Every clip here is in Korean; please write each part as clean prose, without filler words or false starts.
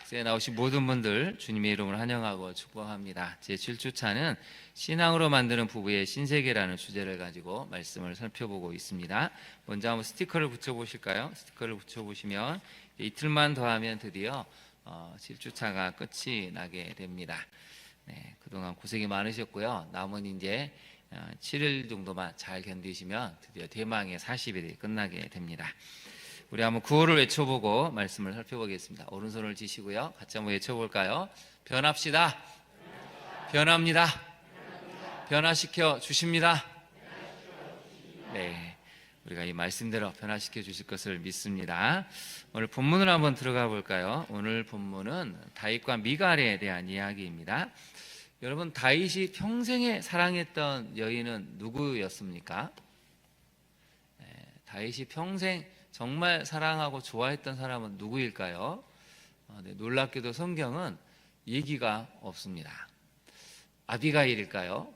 학생에 나오신 모든 분들 주님의 이름으로 환영하고 축복합니다. 제 7주차는 신앙으로 만드는 부부의 신세계라는 주제를 가지고 말씀을 살펴보고 있습니다. 먼저 한번 스티커를 붙여보실까요? 스티커를 붙여보시면 이틀만 더하면 드디어 7주차가 끝이 나게 됩니다. 네, 그동안 고생이 많으셨고요. 남은 이제 7일 정도만 잘 견디시면 드디어 대망의 40일이 끝나게 됩니다. 우리 한번 구호를 외쳐보고 말씀을 살펴보겠습니다. 오른손을 쥐시고요. 같이 한번 외쳐볼까요? 변합시다. 변합니다. 변화시켜 주십니다. 네, 우리가 이 말씀대로 변화시켜 주실 것을 믿습니다. 오늘 본문을 한번 들어가 볼까요? 오늘 본문은 다윗과 미갈에 대한 이야기입니다. 여러분, 다윗이 평생에 사랑했던 여인은 누구였습니까? 네, 다윗이 평생 정말 사랑하고 좋아했던 사람은 누구일까요? 네, 놀랍게도 성경은 얘기가 없습니다. 아비가일일까요?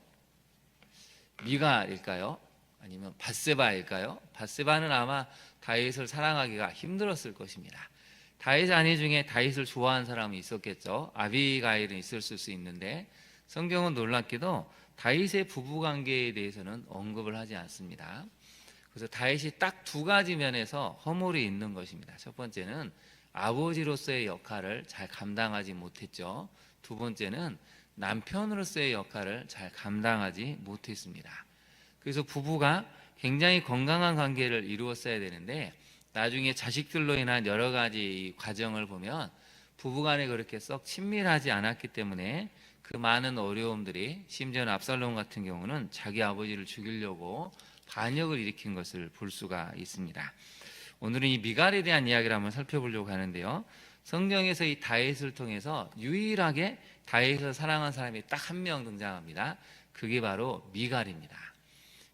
미갈일까요? 아니면 밧세바일까요? 밧세바는 아마 다윗을 사랑하기가 힘들었을 것입니다. 다윗 아내 중에 다윗을 좋아하는 사람이 있었겠죠. 아비가일은 있을 수 있는데 성경은 놀랍게도 다윗의 부부관계에 대해서는 언급을 하지 않습니다. 그래서 다윗이 딱 두 가지 면에서 허물이 있는 것입니다. 첫 번째는 아버지로서의 역할을 잘 감당하지 못했죠. 두 번째는 남편으로서의 역할을 잘 감당하지 못했습니다. 그래서 부부가 굉장히 건강한 관계를 이루었어야 되는데 나중에 자식들로 인한 여러 가지 과정을 보면 부부간에 그렇게 썩 친밀하지 않았기 때문에 그 많은 어려움들이, 심지어는 압살롬 같은 경우는 자기 아버지를 죽이려고 반역을 일으킨 것을 볼 수가 있습니다. 오늘은 이 미갈에 대한 이야기를 한번 살펴보려고 하는데요. 성경에서 이 다윗을 통해서 유일하게 다윗을 사랑한 사람이 딱 한 명 등장합니다. 그게 바로 미갈입니다.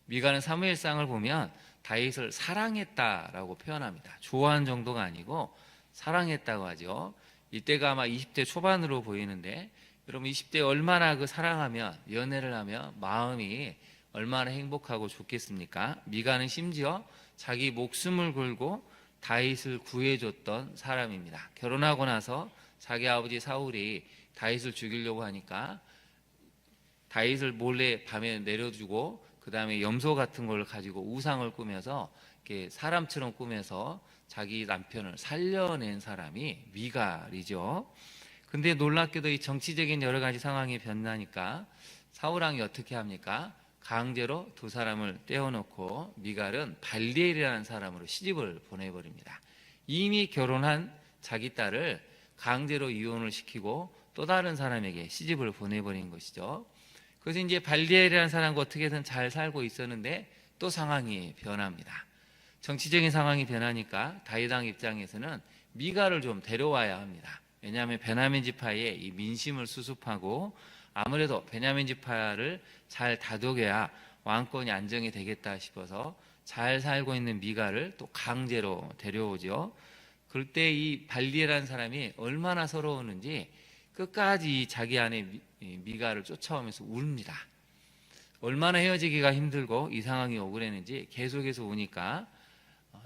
미갈은 사무엘상을 보면 다윗을 사랑했다라고 표현합니다. 좋아한 정도가 아니고 사랑했다고 하죠. 이때가 아마 20대 초반으로 보이는데 여러분 20대 얼마나 그 사랑하면, 연애를 하면 마음이 얼마나 행복하고 좋겠습니까? 미갈은 심지어 자기 목숨을 걸고 다윗을 구해줬던 사람입니다. 결혼하고 나서 자기 아버지 사울이 다윗을 죽이려고 하니까 다윗을 몰래 밤에 내려주고 그 다음에 염소 같은 걸 가지고 우상을 꾸며서 이렇게 사람처럼 꾸며서 자기 남편을 살려낸 사람이 미갈이죠. 근데 놀랍게도 이 정치적인 여러 가지 상황이 변하니까 사울왕이 어떻게 합니까? 강제로 두 사람을 떼어놓고 미갈은 발리엘이라는 사람으로 시집을 보내버립니다. 이미 결혼한 자기 딸을 강제로 이혼을 시키고 또 다른 사람에게 시집을 보내버린 것이죠. 그래서 이제 발리엘이라는 사람과 어떻게든 잘 살고 있었는데 또 상황이 변합니다. 정치적인 상황이 변하니까 다윗 왕 입장에서는 미갈을 좀 데려와야 합니다. 왜냐하면 베냐민 지파의 이 민심을 수습하고 아무래도 베냐민 지파를 잘 다독여야 왕권이 안정이 되겠다 싶어서 잘 살고 있는 미갈을 또 강제로 데려오죠. 그럴 때 이 발리엘이라는 사람이 얼마나 서러웠는지 끝까지 자기 아내 미갈을 쫓아오면서 웁니다. 얼마나 헤어지기가 힘들고 이 상황이 억울했는지 계속해서 우니까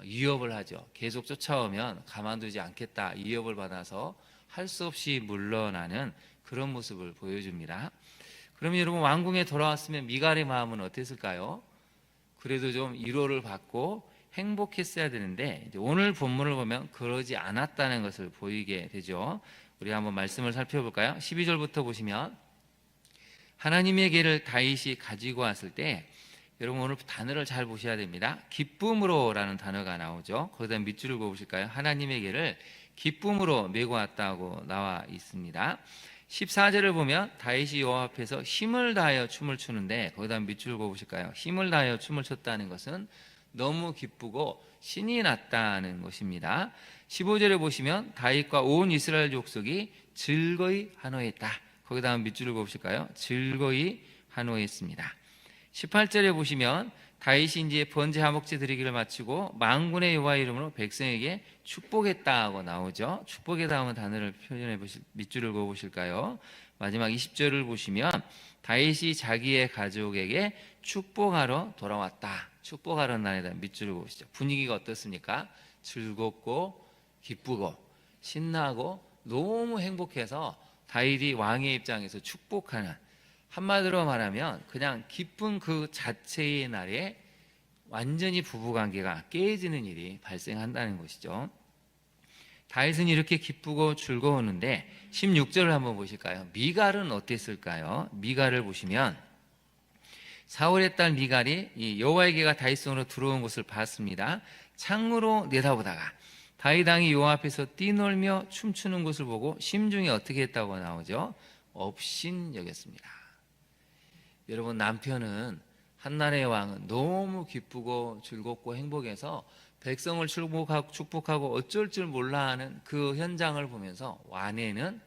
위협을 하죠. 계속 쫓아오면 가만두지 않겠다 위협을 받아서 할 수 없이 물러나는 그런 모습을 보여줍니다. 그러면 여러분, 왕궁에 돌아왔으면 미갈의 마음은 어땠을까요? 그래도 좀 위로를 받고 행복했어야 되는데 오늘 본문을 보면 그러지 않았다는 것을 보이게 되죠. 우리 한번 말씀을 살펴볼까요? 12절부터 보시면 하나님의 계를 다윗이 가지고 왔을 때, 여러분 오늘 단어를 잘 보셔야 됩니다. 기쁨으로라는 단어가 나오죠. 거기다 밑줄을 그어보실까요? 하나님의 계를 기쁨으로 메고 왔다고 나와 있습니다. 14절을 보면 다윗이 여호와 앞에서 힘을 다하여 춤을 추는데 거기다 밑줄 그어보실까요? 힘을 다하여 춤을 췄다는 것은 너무 기쁘고 신이 났다는 것입니다. 15절에 보시면 다윗과 온 이스라엘 족속이 즐거이 환호했다. 거기다 밑줄을 그어보실까요? 즐거이 환호했습니다. 18절에 보시면 다윗이 이제 번제 화목제 드리기를 마치고 만군의 여호와 이름으로 백성에게 축복했다고 나오죠. 축복에 다음은 단어를 표현해 보실, 밑줄을 그어 보실까요? 마지막 20절을 보시면 다윗이 자기의 가족에게 축복하러 돌아왔다. 축복하러 날에다 밑줄을 그으시죠. 분위기가 어떻습니까? 즐겁고 기쁘고 신나고 너무 행복해서 다윗이 왕의 입장에서 축복하는, 한마디로 말하면 그냥 기쁜 그 자체의 날에 완전히 부부관계가 깨지는 일이 발생한다는 것이죠. 다윗은 이렇게 기쁘고 즐거웠는데 16절을 한번 보실까요? 미갈은 어땠을까요? 미갈을 보시면 사울의 딸 미갈이 이 여호와의 개가 다윗 성으로 들어온 것을 봤습니다. 창으로 내다보다가 다윗 왕이 여호와 앞에서 뛰놀며 춤추는 것을 보고 심중에 어떻게 했다고 나오죠? 업신여겼습니다. 여러분, 남편은 한나라의 왕은 너무 기쁘고 즐겁고 행복해서 백성을 축복하고 어쩔 줄 몰라 하는 그 현장을 보면서 아내는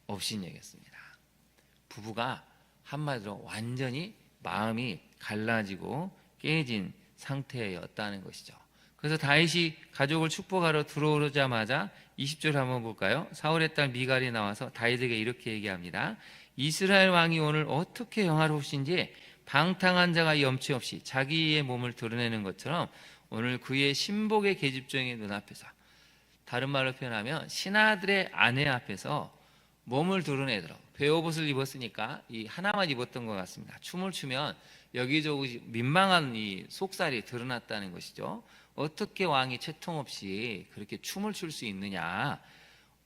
업신여겼습니다. 부부가 한마디로 완전히 마음이 갈라지고 깨진 상태였다는 것이죠. 그래서 다윗이 가족을 축복하러 들어오자마자 20절 한번 볼까요? 사울의 딸 미갈이 나와서 다윗에게 이렇게 얘기합니다. 이스라엘 왕이 오늘 어떻게 영화로우신지 방탕한 자가 염치 없이 자기의 몸을 드러내는 것처럼 오늘 그의 신복의 계집종의 눈앞에서, 다른 말로 표현하면 신하들의 아내 앞에서 몸을 드러내도록, 베옷을 입었으니까 이 하나만 입었던 것 같습니다. 춤을 추면 여기저기 민망한 이 속살이 드러났다는 것이죠. 어떻게 왕이 채통 없이 그렇게 춤을 출 수 있느냐,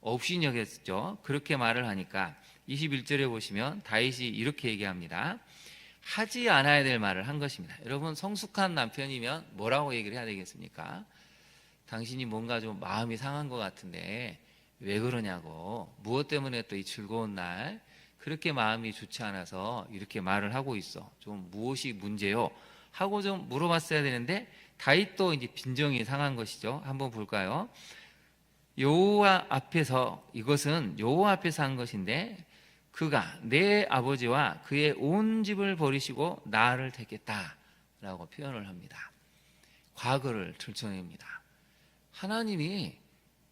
업신여겼죠. 그렇게 말을 하니까 21절에 보시면 다윗이 이렇게 얘기합니다. 하지 않아야 될 말을 한 것입니다. 여러분, 성숙한 남편이면 뭐라고 얘기를 해야 되겠습니까? 당신이 뭔가 좀 마음이 상한 것 같은데 왜 그러냐고, 무엇 때문에 또 이 즐거운 날 그렇게 마음이 좋지 않아서 이렇게 말을 하고 있어, 좀 무엇이 문제요? 하고 좀 물어봤어야 되는데 다윗도 이제 빈정이 상한 것이죠. 한번 볼까요? 여호와 앞에서, 이것은 여호와 앞에서 한 것인데 그가 내 아버지와 그의 온 집을 버리시고 나를 택했다라고 표현을 합니다. 과거를 들춰냅니다. 하나님이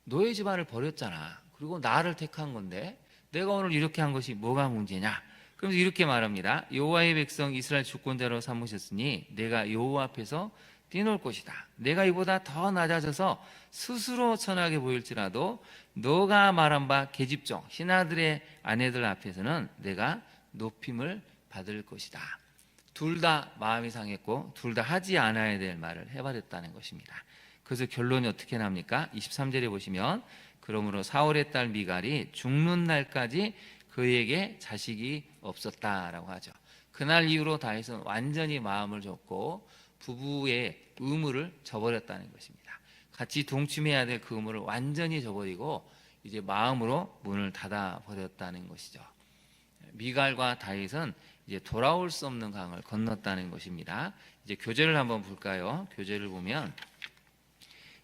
너의 집안을 버렸잖아. 그리고 나를 택한 건데 내가 오늘 이렇게 한 것이 뭐가 문제냐? 그러면서 이렇게 말합니다. 여호와의 백성 이스라엘 주권자로 삼으셨으니 내가 여호와 앞에서 뛰놀 것이다. 내가 이보다 더 낮아져서 스스로 천하게 보일지라도 너가 말한 바 계집종 신하들의 아내들 앞에서는 내가 높임을 받을 것이다. 둘 다 마음이 상했고 둘 다 하지 않아야 될 말을 해버렸다는 것입니다. 그래서 결론이 어떻게 납니까? 23절에 보시면 그러므로 사울의 딸 미갈이 죽는 날까지 그에게 자식이 없었다라고 하죠. 그날 이후로 다윗은 완전히 마음을 접고 부부의 의무를 저버렸다는 것입니다. 같이 동침해야 될 그 의무를 완전히 저버리고 이제 마음으로 문을 닫아 버렸다는 것이죠. 미갈과 다윗은 이제 돌아올 수 없는 강을 건넜다는 것입니다. 이제 교재를 한번 볼까요? 교재를 보면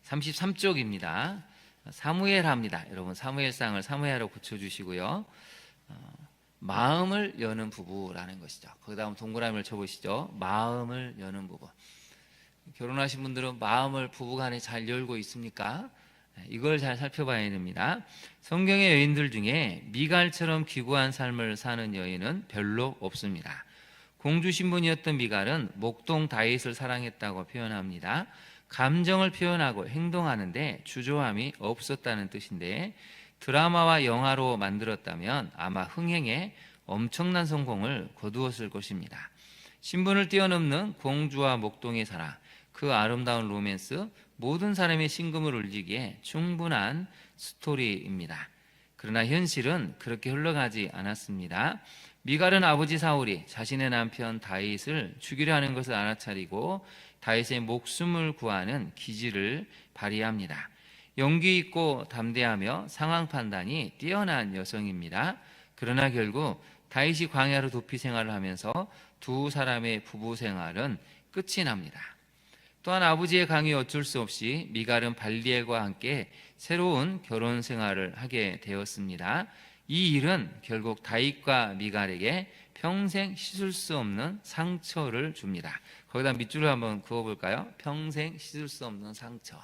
33쪽입니다. 사무엘합니다. 여러분, 사무엘상을 사무엘하로 고쳐주시고요. 마음을 여는 부부라는 것이죠. 거기다 한번 동그라미를 쳐보시죠. 마음을 여는 부부. 결혼하신 분들은 마음을 부부간에 잘 열고 있습니까? 이걸 잘 살펴봐야 됩니다. 성경의 여인들 중에 미갈처럼 기구한 삶을 사는 여인은 별로 없습니다. 공주 신분이었던 미갈은 목동 다윗을 사랑했다고 표현합니다. 감정을 표현하고 행동하는데 주저함이 없었다는 뜻인데, 드라마와 영화로 만들었다면 아마 흥행에 엄청난 성공을 거두었을 것입니다. 신분을 뛰어넘는 공주와 목동의 사랑, 그 아름다운 로맨스, 모든 사람의 심금을 울리기에 충분한 스토리입니다. 그러나 현실은 그렇게 흘러가지 않았습니다. 미갈은 아버지 사울이 자신의 남편 다윗을 죽이려 하는 것을 알아차리고 다윗의 목숨을 구하는 기지를 발휘합니다. 용기 있고 담대하며 상황 판단이 뛰어난 여성입니다. 그러나 결국 다윗이 광야로 도피 생활을 하면서 두 사람의 부부 생활은 끝이 납니다. 또한 아버지의 강요에 어쩔 수 없이 미갈은 발리엘과 함께 새로운 결혼 생활을 하게 되었습니다. 이 일은 결국 다윗과 미갈에게 평생 씻을 수 없는 상처를 줍니다. 거기다 밑줄을 한번 그어볼까요? 평생 씻을 수 없는 상처.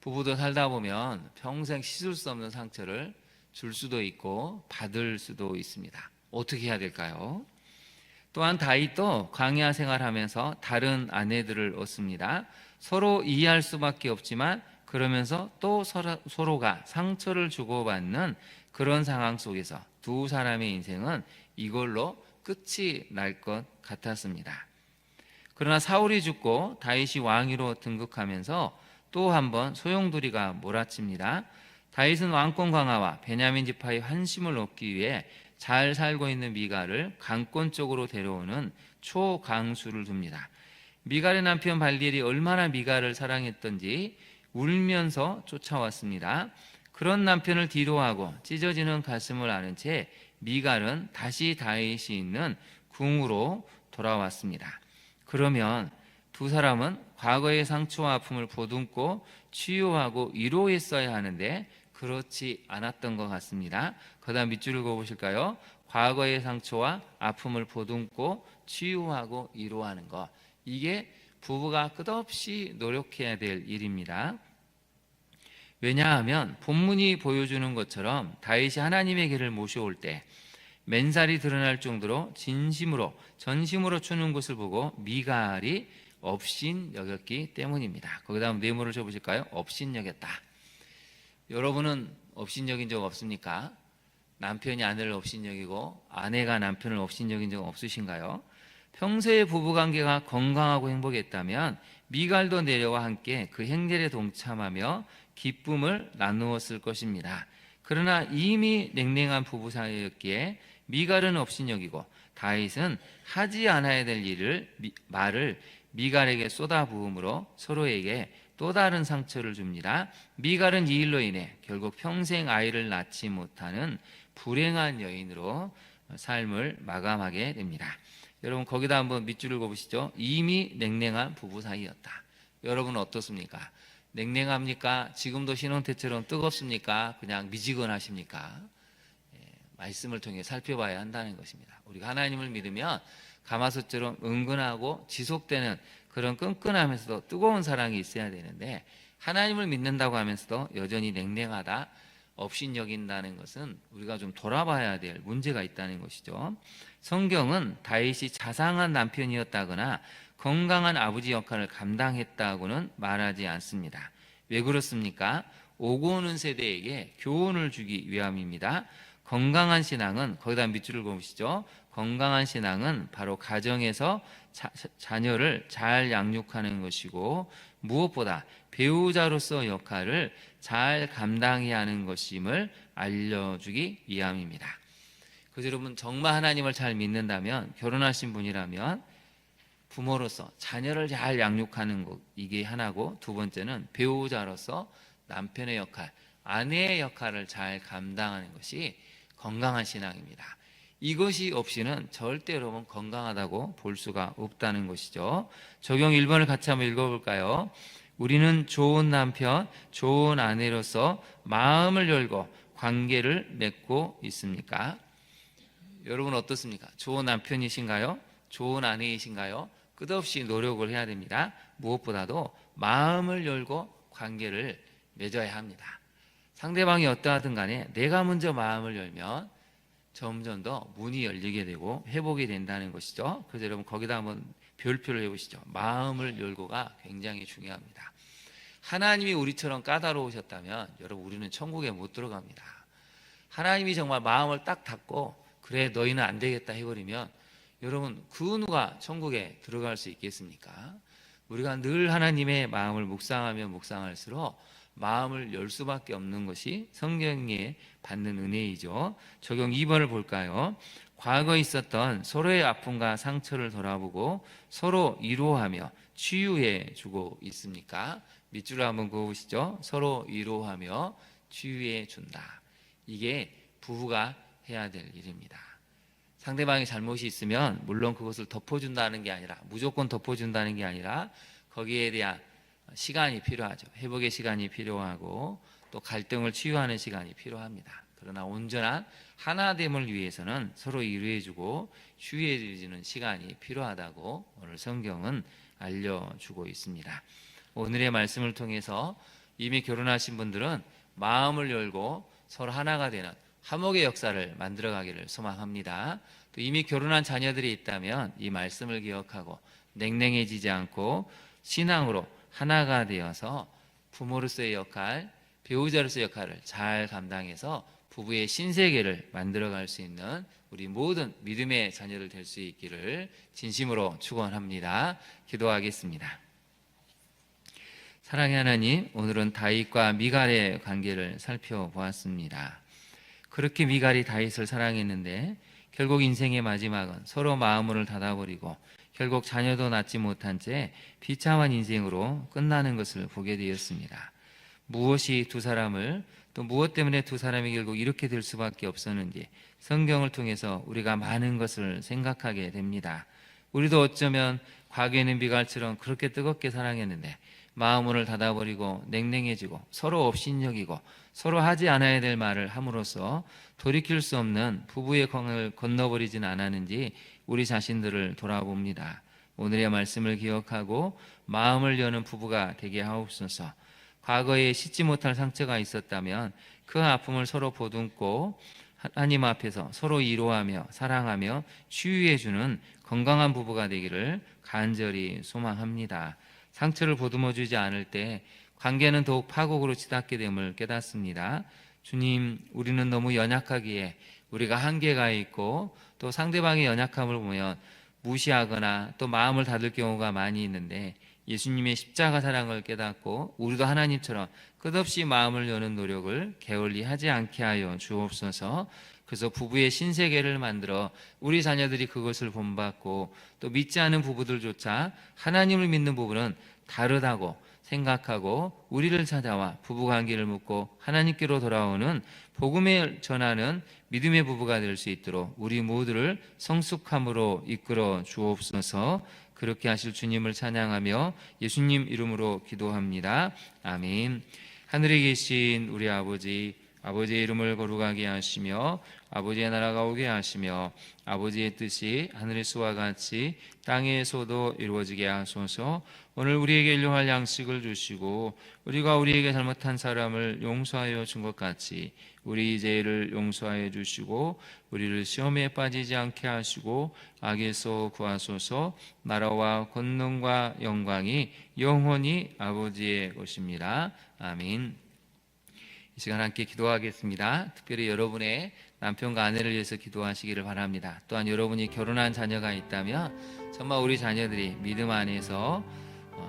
부부도 살다 보면 평생 씻을 수 없는 상처를 줄 수도 있고 받을 수도 있습니다. 어떻게 해야 될까요? 또한 다윗도 광야 생활하면서 다른 아내들을 얻습니다. 서로 이해할 수밖에 없지만 그러면서 또 서로가 상처를 주고받는 그런 상황 속에서 두 사람의 인생은 이걸로 끝이 날 것 같았습니다. 그러나 사울이 죽고 다윗이 왕위로 등극하면서 또 한 번 소용돌이가 몰아칩니다. 다윗은 왕권 강화와 베냐민 지파의 환심을 얻기 위해 잘 살고 있는 미갈을 강권 쪽으로 데려오는 초강수를 둡니다. 미갈의 남편 발디엘이 얼마나 미갈을 사랑했던지 울면서 쫓아왔습니다. 그런 남편을 뒤로하고 찢어지는 가슴을 아는 채 미갈은 다시 다윗이 있는 궁으로 돌아왔습니다. 그러면 두 사람은 과거의 상처와 아픔을 보듬고 치유하고 위로했어야 하는데 그렇지 않았던 것 같습니다. 그 다음 밑줄을 그어보실까요? 과거의 상처와 아픔을 보듬고 치유하고 위로하는 것, 이게 부부가 끝없이 노력해야 될 일입니다. 왜냐하면 본문이 보여주는 것처럼 다윗이 하나님의 길을 모셔올 때 맨살이 드러날 정도로 진심으로 전심으로 추는 것을 보고 미갈이 업신여겼기 때문입니다. 거기 다음 네모를 쳐보실까요? 업신여겼다. 여러분은 업신여긴 적 없습니까? 남편이 아내를 업신여기고 아내가 남편을 업신여긴 적 없으신가요? 평소에 부부관계가 건강하고 행복했다면 미갈도 내려와 함께 그 행렬에 동참하며 기쁨을 나누었을 것입니다. 그러나 이미 냉랭한 부부 사이였기에 미갈은 업신여기고 다윗은 하지 않아야 될 말을 미갈에게 쏟아부음으로 서로에게 또 다른 상처를 줍니다. 미갈은 이 일로 인해 결국 평생 아이를 낳지 못하는 불행한 여인으로 삶을 마감하게 됩니다. 여러분 거기다 한번 밑줄을 그어보시죠. 이미 냉랭한 부부 사이였다. 여러분은 어떻습니까? 냉랭합니까? 지금도 신혼 때처럼 뜨겁습니까? 그냥 미지근하십니까? 말씀을 통해 살펴봐야 한다는 것입니다. 우리가 하나님을 믿으면 가마솥처럼 은근하고 지속되는 그런 끈끈하면서도 뜨거운 사랑이 있어야 되는데 하나님을 믿는다고 하면서도 여전히 냉랭하다, 업신여긴다는 것은 우리가 좀 돌아봐야 될 문제가 있다는 것이죠. 성경은 다윗이 자상한 남편이었다거나 건강한 아버지 역할을 감당했다고는 말하지 않습니다. 왜 그렇습니까? 오고 오는 세대에게 교훈을 주기 위함입니다. 건강한 신앙은, 거기다 밑줄을 그으시죠. 건강한 신앙은 바로 가정에서 자녀를 잘 양육하는 것이고 무엇보다 배우자로서 역할을 잘 감당해야 하는 것임을 알려주기 위함입니다. 그래서 여러분 정말 하나님을 잘 믿는다면, 결혼하신 분이라면 부모로서 자녀를 잘 양육하는 것, 이게 하나고, 두 번째는 배우자로서 남편의 역할, 아내의 역할을 잘 감당하는 것이 건강한 신앙입니다. 이것이 없이는 절대 여러분 건강하다고 볼 수가 없다는 것이죠. 적용 1번을 같이 한번 읽어볼까요? 우리는 좋은 남편, 좋은 아내로서 마음을 열고 관계를 맺고 있습니까? 여러분 어떻습니까? 좋은 남편이신가요? 좋은 아내이신가요? 끝없이 노력을 해야 됩니다. 무엇보다도 마음을 열고 관계를 맺어야 합니다. 상대방이 어떠하든 간에 내가 먼저 마음을 열면 점점 더 문이 열리게 되고 회복이 된다는 것이죠. 그래서 여러분 거기다 한번 별표를 해보시죠. 마음을 열고가 굉장히 중요합니다. 하나님이 우리처럼 까다로우셨다면 여러분 우리는 천국에 못 들어갑니다. 하나님이 정말 마음을 딱 닫고 그래 너희는 안 되겠다 해버리면 여러분 그 누가 천국에 들어갈 수 있겠습니까? 우리가 늘 하나님의 마음을 묵상하면 묵상할수록 마음을 열 수밖에 없는 것이 성경에 받는 은혜이죠. 적용 2번을 볼까요? 과거에 있었던 서로의 아픔과 상처를 돌아보고 서로 위로하며 치유해 주고 있습니까? 밑줄을 한번 그어보시죠. 서로 위로하며 치유해 준다. 이게 부부가 해야 될 일입니다. 상대방의 잘못이 있으면 물론 그것을 덮어준다는 게 아니라, 무조건 덮어준다는 게 아니라 거기에 대한 시간이 필요하죠. 회복의 시간이 필요하고 또 갈등을 치유하는 시간이 필요합니다. 그러나 온전한 하나됨을 위해서는 서로 위로해주고 치유해주는 시간이 필요하다고 오늘 성경은 알려주고 있습니다. 오늘의 말씀을 통해서 이미 결혼하신 분들은 마음을 열고 서로 하나가 되는 화목의 역사를 만들어가기를 소망합니다. 또 이미 결혼한 자녀들이 있다면 이 말씀을 기억하고 냉랭해지지 않고 신앙으로 하나가 되어서 부모로서의 역할, 배우자로서의 역할을 잘 감당해서 부부의 신세계를 만들어갈 수 있는 우리 모든 믿음의 자녀들 될 수 있기를 진심으로 축원합니다. 기도하겠습니다. 사랑의 하나님, 오늘은 다윗과 미갈의 관계를 살펴보았습니다. 그렇게 미갈이 다윗을 사랑했는데 결국 인생의 마지막은 서로 마음을 닫아버리고 결국 자녀도 낳지 못한 채 비참한 인생으로 끝나는 것을 보게 되었습니다. 무엇이 두 사람을, 또 무엇 때문에 두 사람이 결국 이렇게 될 수밖에 없었는지 성경을 통해서 우리가 많은 것을 생각하게 됩니다. 우리도 어쩌면 과거에는 미갈처럼 그렇게 뜨겁게 사랑했는데 마음을 닫아버리고 냉랭해지고 서로 업신여기고 서로 하지 않아야 될 말을 함으로써 돌이킬 수 없는 부부의 강을 건너버리진 않았는지 우리 자신들을 돌아봅니다. 오늘의 말씀을 기억하고 마음을 여는 부부가 되게 하옵소서. 과거에 씻지 못할 상처가 있었다면 그 아픔을 서로 보듬고 하나님 앞에서 서로 위로하며 사랑하며 치유해주는 건강한 부부가 되기를 간절히 소망합니다. 상처를 보듬어주지 않을 때 관계는 더욱 파국으로 치닫게 됨을 깨닫습니다. 주님, 우리는 너무 연약하기에 우리가 한계가 있고 또 상대방의 연약함을 보면 무시하거나 또 마음을 닫을 경우가 많이 있는데 예수님의 십자가 사랑을 깨닫고 우리도 하나님처럼 끝없이 마음을 여는 노력을 게을리 하지 않게 하여 주옵소서. 그래서 부부의 신세계를 만들어 우리 자녀들이 그것을 본받고 또 믿지 않은 부부들조차 하나님을 믿는 부부는 다르다고 생각하고 우리를 찾아와 부부관계를 묻고 하나님께로 돌아오는 복음을 전하는 믿음의 부부가 될 수 있도록 우리 모두를 성숙함으로 이끌어 주옵소서. 그렇게 하실 주님을 찬양하며 예수님 이름으로 기도합니다. 아멘. 하늘에 계신 우리 아버지, 아버지의 이름을 거룩하게 하시며 아버지의 나라가 오게 하시며 아버지의 뜻이 하늘에서와 같이 땅에서도 이루어지게 하소서. 오늘 우리에게 일용할 양식을 주시고 우리가 우리에게 잘못한 사람을 용서하여 준 것 같이 우리 죄를 용서하여 주시고 우리를 시험에 빠지지 않게 하시고 악에서 구하소서. 나라와 권능과 영광이 영원히 아버지의 것입니다. 아멘. 이 시간 함께 기도하겠습니다. 특별히 여러분의 남편과 아내를 위해서 기도하시기를 바랍니다. 또한 여러분이 결혼한 자녀가 있다면 정말 우리 자녀들이 믿음 안에서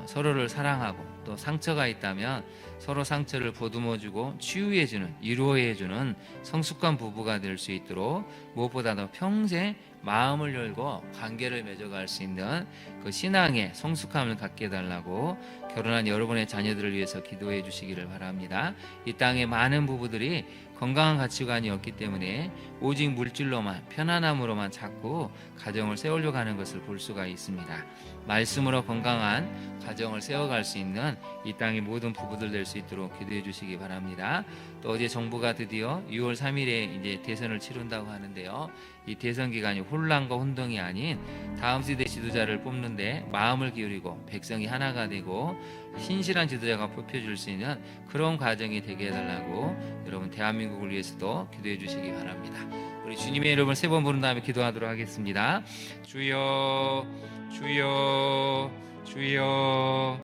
서로를 사랑하고 또 상처가 있다면 서로 상처를 보듬어주고 치유해주는, 위로해주는 성숙한 부부가 될 수 있도록 무엇보다도 평생 마음을 열고 관계를 맺어갈 수 있는 그 신앙의 성숙함을 갖게 해달라고 결혼한 여러분의 자녀들을 위해서 기도해 주시기를 바랍니다. 이 땅에 많은 부부들이 건강한 가치관이 없기 때문에 오직 물질로만, 편안함으로만 자꾸 가정을 세우려고 하는 것을 볼 수가 있습니다. 말씀으로 건강한 가정을 세워갈 수 있는 이 땅의 모든 부부들 될 수 있도록 기도해 주시기 바랍니다. 또 어제 정부가 드디어 6월 3일에 이제 대선을 치른다고 하는데요. 이 대선 기간이 혼란과 혼동이 아닌 다음 세대 지도자를 뽑는데 마음을 기울이고 백성이 하나가 되고 신실한 지도자가 뽑혀줄 수 있는 그런 과정이 되게 해달라고 여러분 대한민국을 위해서도 기도해 주시기 바랍니다. 우리 주님의 이름을 3번 부른 다음에 기도하도록 하겠습니다. 주여, 주여, 주여.